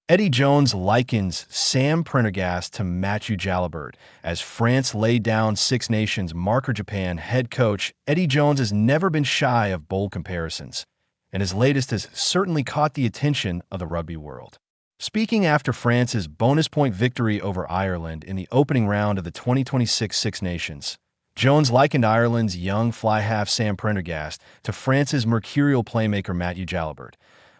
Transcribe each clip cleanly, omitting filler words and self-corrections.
Eddie Jones likens Sam Prendergast to Matthieu Jalibert as France laid down Six Nations marker Japan head coach. Eddie Jones has never been shy of bold comparisons, and his latest has certainly caught the attention of the rugby world. Speaking after France's bonus point victory over Ireland in the opening round of the 2026 Six Nations, Jones likened Ireland's young fly-half Sam Prendergast to France's mercurial playmaker Matthieu Jalibert,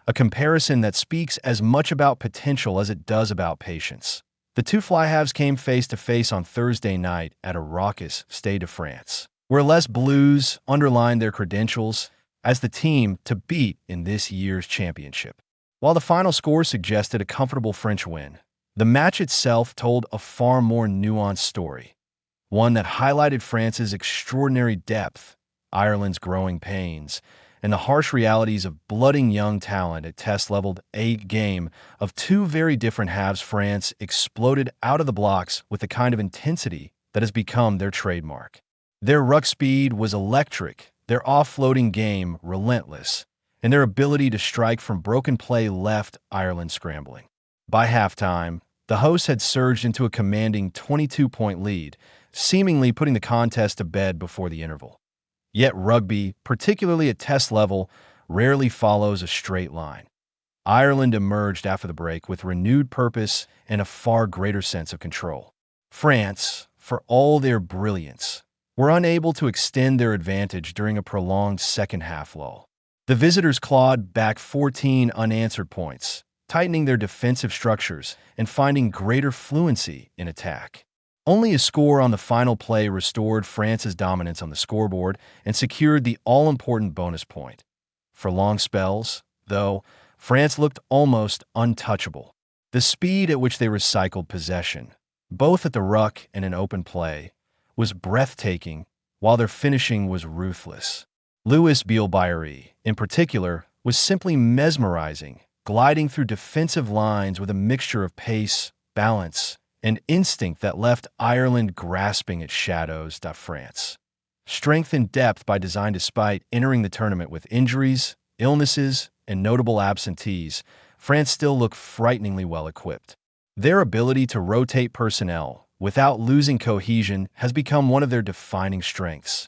a comparison that speaks as much about potential as it does about patience. The two fly-halves came face-to-face on Thursday night at a raucous Stade de France, where Les Bleus underlined their credentials as the team to beat in this year's championship. While the final score suggested a comfortable French win, the match itself told a far more nuanced story, one that highlighted France's extraordinary depth, Ireland's growing pains, and the harsh realities of blooding young talent at test-leveled a game of two very different halves. France exploded out of the blocks with the kind of intensity that has become their trademark. Their ruck speed was electric, their offloading game relentless, and their ability to strike from broken play left Ireland scrambling. By halftime, the hosts had surged into a commanding 22-point lead, seemingly putting the contest to bed before the interval. Yet rugby, particularly at test level, rarely follows a straight line. Ireland emerged after the break with renewed purpose and a far greater sense of control. France, for all their brilliance, were unable to extend their advantage during a prolonged second-half lull. The visitors clawed back 14 unanswered points, tightening their defensive structures and finding greater fluency in attack. Only a score on the final play restored France's dominance on the scoreboard and secured the all-important bonus point. For long spells, though, France looked almost untouchable. The speed at which they recycled possession, both at the ruck and in open play, was breathtaking, while their finishing was ruthless. Louis Bielle-Biarrey, in particular, was simply mesmerizing, gliding through defensive lines with a mixture of pace, balance, and instinct that left Ireland grasping at shadows. France. Strength and depth by design. Despite entering the tournament with injuries, illnesses, and notable absentees, France still looked frighteningly well equipped. Their ability to rotate personnel without losing cohesion has become one of their defining strengths.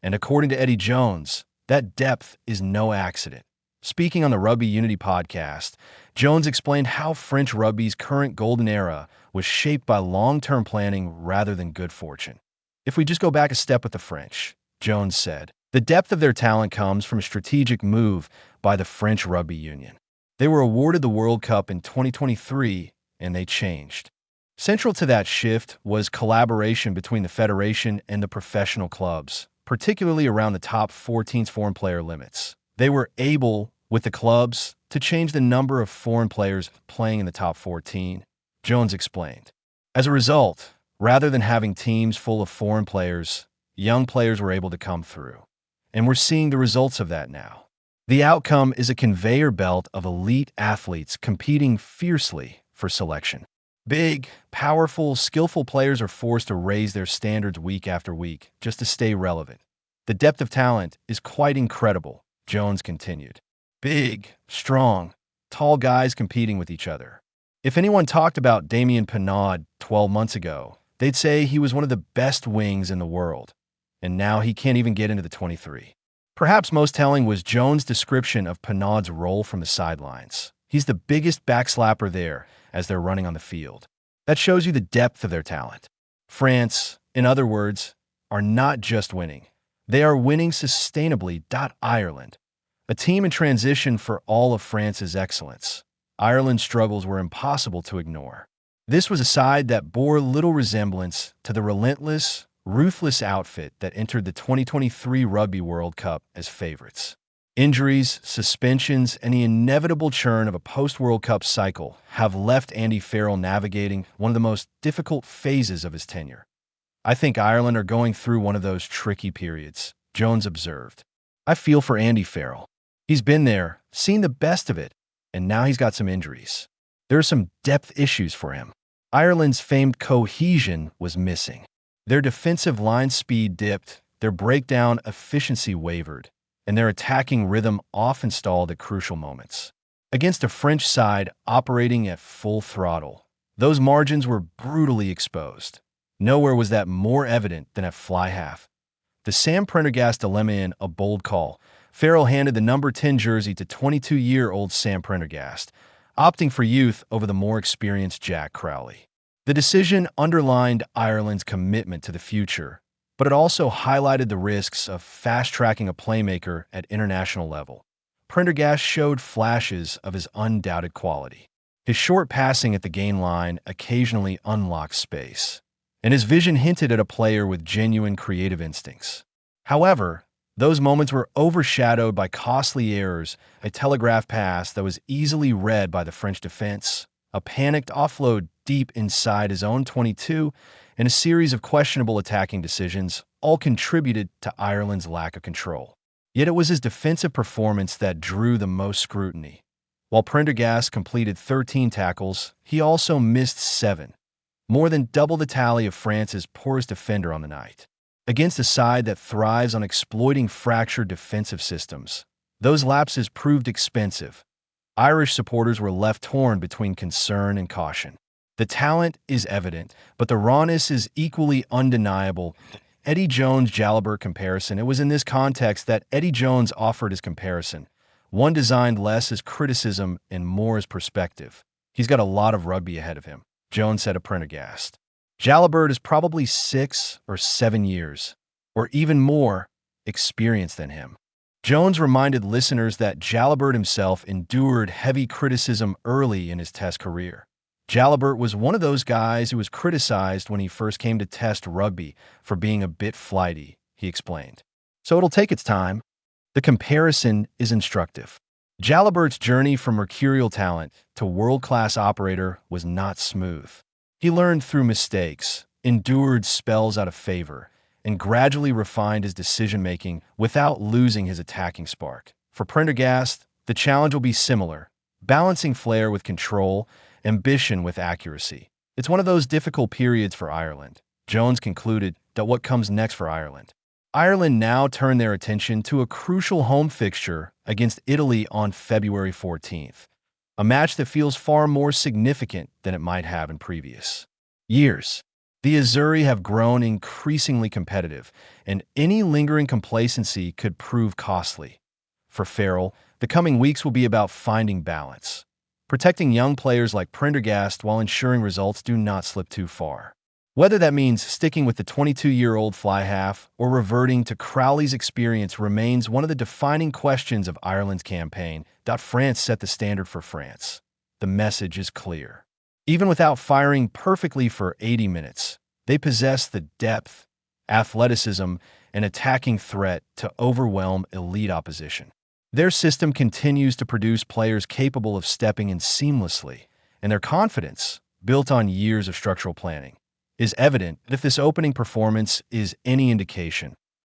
And according to Eddie Jones, that depth is no accident. Speaking on the Rugby Unity podcast, Jones explained how French rugby's current golden era was shaped by long-term planning rather than good fortune. If we just go back a step with the French, Jones said, the depth of their talent comes from a strategic move by the French Rugby Union. They were awarded the World Cup in 2023, and they changed. Central to that shift was collaboration between the federation and the professional clubs, particularly around the top 14's foreign player limits. They were able, with the clubs, to change the number of foreign players playing in the top 14, Jones explained. As a result, rather than having teams full of foreign players, young players were able to come through. And we're seeing the results of that now. The outcome is a conveyor belt of elite athletes competing fiercely for selection. Big, powerful, skillful players are forced to raise their standards week after week just to stay relevant. The depth of talent is quite incredible, Jones continued. Big, strong, tall guys competing with each other. If anyone talked about Damien Penaud 12 months ago, they'd say he was one of the best wings in the world, and now he can't even get into the 23. Perhaps most telling was Jones' description of Penaud's role from the sidelines. He's the biggest backslapper there as they're running on the field. That shows you the depth of their talent. France, in other words, are not just winning. They are winning sustainably. Ireland, a team in transition for all of France's excellence. Ireland's struggles were impossible to ignore. This was a side that bore little resemblance to the relentless, ruthless outfit that entered the 2023 Rugby World Cup as favorites. Injuries, suspensions, and the inevitable churn of a post-World Cup cycle have left Andy Farrell navigating one of the most difficult phases of his tenure. I think Ireland are going through one of those tricky periods, Jones observed. I feel for Andy Farrell. He's been there, seen the best of it, and now he's got some injuries. There are some depth issues for him. Ireland's famed cohesion was missing. Their defensive line speed dipped, their breakdown efficiency wavered, and their attacking rhythm often stalled at crucial moments. against a French side operating at full throttle. Those margins were brutally exposed. Nowhere was that more evident than at fly half. The Sam Prendergast dilemma in A Bold Call. Farrell handed the number 10 jersey to 22-year-old Sam Prendergast, opting for youth over the more experienced Jack Crowley. The decision underlined Ireland's commitment to the future, but it also highlighted the risks of fast-tracking a playmaker at international level. Prendergast showed flashes of his undoubted quality. His short passing at the gain line occasionally unlocked space, and his vision hinted at a player with genuine creative instincts. However, those moments were overshadowed by costly errors, a telegraph pass that was easily read by the French defense, a panicked offload deep inside his own 22, and a series of questionable attacking decisions all contributed to Ireland's lack of control. Yet it was his defensive performance that drew the most scrutiny. While Prendergast completed 13 tackles, he also missed 7, more than double the tally of France's poorest defender on the night. Against a side that thrives on exploiting fractured defensive systems, those lapses proved expensive. Irish supporters were left torn between concern and caution. The talent is evident, but the rawness is equally undeniable. Eddie Jones-Jalibert comparison. It was in this context that Eddie Jones offered his comparison, one designed less as criticism and more as perspective. He's got a lot of rugby ahead of him, Jones said of Prendergast. Jalibert is probably 6 or 7 years, or even more, experienced than him. Jones reminded listeners that Jalibert himself endured heavy criticism early in his Test career. Jalibert was one of those guys who was criticized when he first came to Test rugby for being a bit flighty, he explained. So it'll take its time. The comparison is instructive. Jalibert's journey from mercurial talent to world-class operator was not smooth. He learned through mistakes, endured spells out of favor, and gradually refined his decision-making without losing his attacking spark. For Prendergast, the challenge will be similar, balancing flair with control, ambition with accuracy. It's one of those difficult periods for Ireland. Jones concluded that what comes next for Ireland. Ireland now turned their attention to a crucial home fixture against Italy on February 14th, a match that feels far more significant than it might have in previous years. The Azzurri have grown increasingly competitive, and any lingering complacency could prove costly. For Farrell, the coming weeks will be about finding balance, protecting young players like Prendergast while ensuring results do not slip too far. Whether that means sticking with the 22-year-old fly half or reverting to Crowley's experience remains one of the defining questions of Ireland's campaign. France set the standard for France. The message is clear. Even without firing perfectly for 80 minutes, they possess the depth, athleticism, and attacking threat to overwhelm elite opposition. Their system continues to produce players capable of stepping in seamlessly, and their confidence, built on years of structural planning, is evident. If this opening performance is any indication,